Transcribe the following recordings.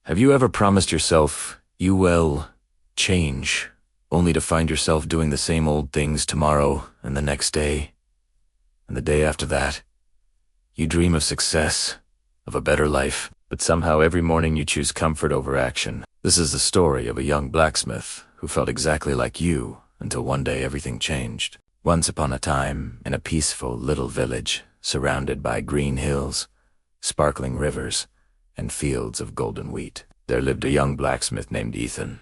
Have you ever promised yourself you will change, only to find yourself doing the same old things tomorrow and the next day, and the day after that? You dream of success, of a better life, but somehow every morning you choose comfort over action. This is the story of a young blacksmith who felt exactly like you until one day everything changed. Once upon a time, in a peaceful little village, surrounded by green hills, sparkling rivers, and fields of golden wheat, there lived a young blacksmith named Ethan.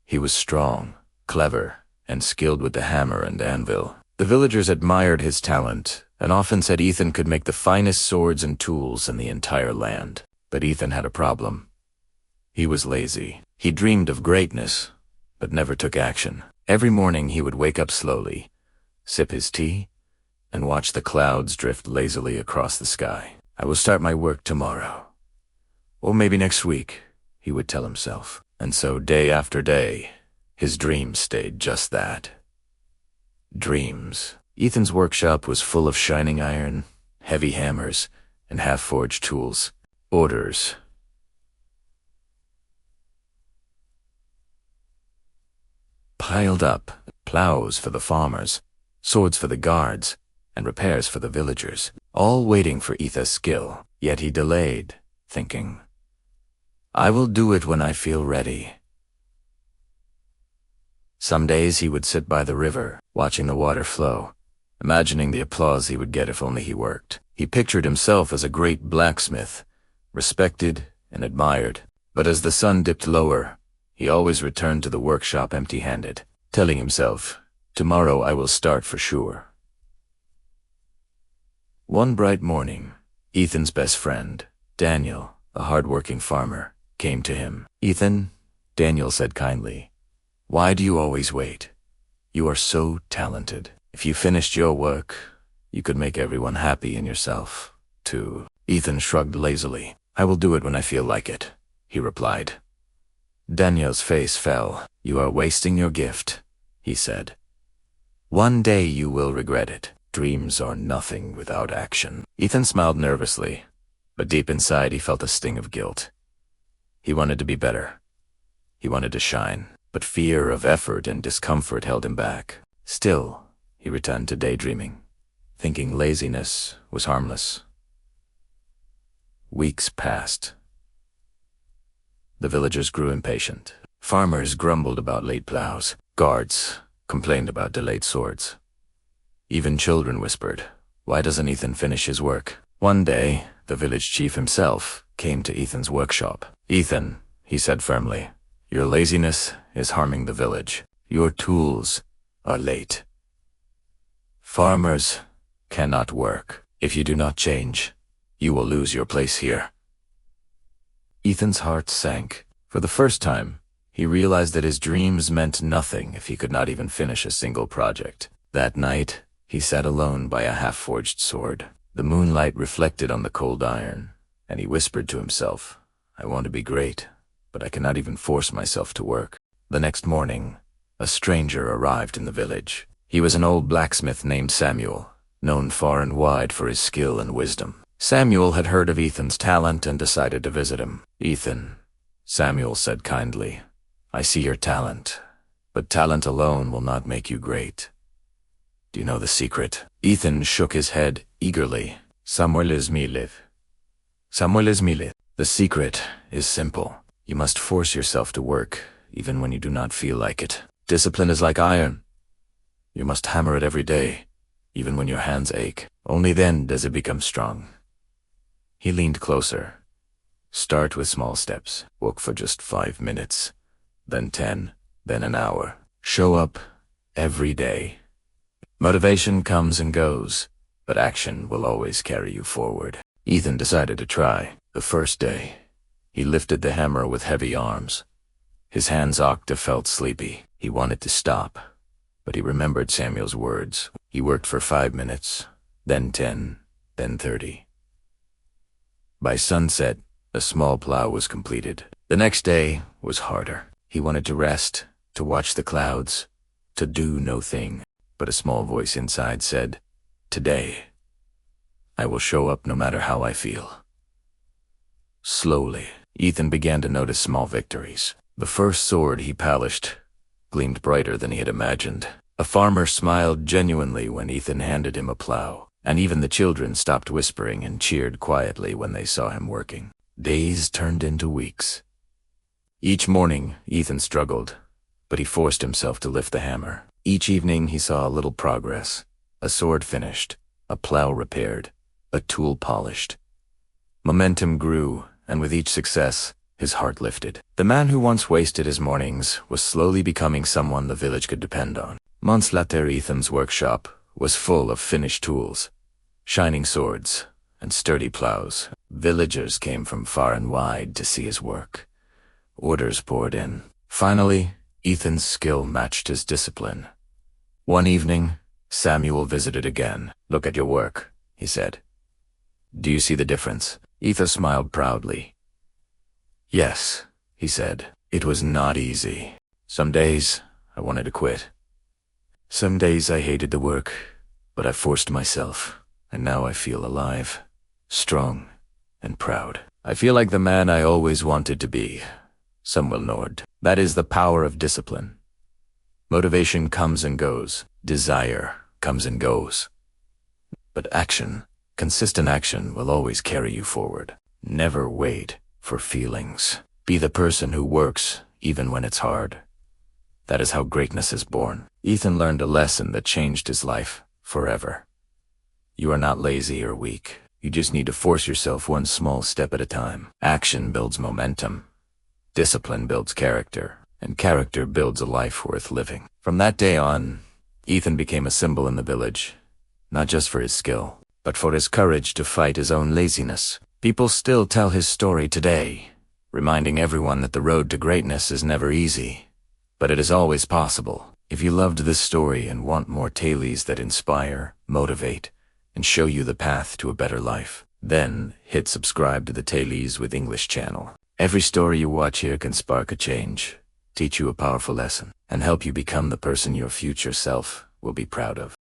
He was strong, clever, and skilled with the hammer and anvil. The villagers admired his talent and often said Ethan could make the finest swords and tools in the entire land. But Ethan had a problem. He was lazy. He dreamed of greatness, but never took action. Every morning he would wake up slowly, sip his tea, and watch the clouds drift lazily across the sky. I will start my work tomorrow. Or maybe next week, he would tell himself. And so day after day, his dreams stayed just that. Dreams. Ethan's workshop was full of shining iron, heavy hammers, and half-forged tools. Orders. Piled up, plows for the farmers, swords for the guards, and repairs for the villagers, all waiting for Ethan's skill. Yet he delayed, thinking, I will do it when I feel ready. Some days he would sit by the river, watching the water flow, imagining the applause he would get if only he worked. He pictured himself as a great blacksmith, respected and admired. But as the sun dipped lower, he always returned to the workshop empty-handed, telling himself, tomorrow I will start for sure. One bright morning, Ethan's best friend, Daniel, a hard-working farmer, came to him. Ethan, Daniel said kindly, why do you always wait? You are so talented. If you finished your work, you could make everyone happy and yourself, too. Ethan shrugged lazily. I will do it when I feel like it, he replied. Daniel's face fell. You are wasting your gift, he said. One day you will regret it. Dreams are nothing without action. Ethan smiled nervously, but deep inside he felt a sting of guilt. He wanted to be better. He wanted to shine, but fear of effort and discomfort held him back. Still, he returned to daydreaming, thinking laziness was harmless. Weeks passed. The villagers grew impatient. Farmers grumbled about late plows. Guards complained about delayed swords. Even children whispered, why doesn't Ethan finish his work? One day, the village chief himself came to Ethan's workshop. Ethan, he said firmly, your laziness is harming the village. Your tools are late. Farmers cannot work. If you do not change, you will lose your place here. Ethan's heart sank. For the first time, he realized that his dreams meant nothing if he could not even finish a single project. That night, he sat alone by a half-forged sword. The moonlight reflected on the cold iron, and he whispered to himself, I want to be great, but I cannot even force myself to work. The next morning, a stranger arrived in the village. He was an old blacksmith named Samuel, known far and wide for his skill and wisdom. Samuel had heard of Ethan's talent and decided to visit him. Ethan, Samuel said kindly, I see your talent, but talent alone will not make you great. Do you know the secret? Ethan shook his head eagerly. Samuel is milith. The secret is simple. You must force yourself to work, even when you do not feel like it. Discipline is like iron. You must hammer it every day, even when your hands ache. Only then does it become strong. He leaned closer. Start with small steps. Work for just 5 minutes, then 10, then an hour. Show up every day. Motivation comes and goes, but action will always carry you forward. Ethan decided to try. The first day, he lifted the hammer with heavy arms. His hands felt sleepy. He wanted to stop, but he remembered Samuel's words. He worked for 5 minutes, then 10, then 30. By sunset, a small plow was completed. The next day was harder. He wanted to rest, to watch the clouds, to do no thing. But a small voice inside said, today, I will show up no matter how I feel. Slowly, Ethan began to notice small victories. The first sword he polished gleamed brighter than he had imagined. A farmer smiled genuinely when Ethan handed him a plow, and even the children stopped whispering and cheered quietly when they saw him working. Days turned into weeks. Each morning, Ethan struggled, but he forced himself to lift the hammer. Each evening, he saw a little progress. A sword finished, a plow repaired, a tool polished. Momentum grew, and with each success, his heart lifted. The man who once wasted his mornings was slowly becoming someone the village could depend on. Months later, Ethan's workshop was full of finished tools, shining swords, and sturdy plows. Villagers came from far and wide to see his work. Orders poured in. Finally, Ethan's skill matched his discipline. One evening, Samuel visited again. "Look at your work," he said. "Do you see the difference?" Ethan smiled proudly. "Yes," he said. "It was not easy. Some days, I wanted to quit. Some days I hated the work, but I forced myself, and now I feel alive, strong, and proud. I feel like the man I always wanted to be." Samuel nodded. That is the power of discipline. Motivation comes and goes. Desire comes and goes. But action, consistent action, will always carry you forward. Never wait for feelings. Be the person who works even when it's hard. That is how greatness is born. Ethan learned a lesson that changed his life forever. You are not lazy or weak. You just need to force yourself one small step at a time. Action builds momentum. Discipline builds character. And character builds a life worth living. From that day on, Ethan became a symbol in the village, not just for his skill, but for his courage to fight his own laziness. People still tell his story today, reminding everyone that the road to greatness is never easy, but it is always possible. If you loved this story and want more tales that inspire, motivate, and show you the path to a better life, then hit subscribe to the Tales with English channel. Every story you watch here can spark a change, teach you a powerful lesson, and help you become the person your future self will be proud of.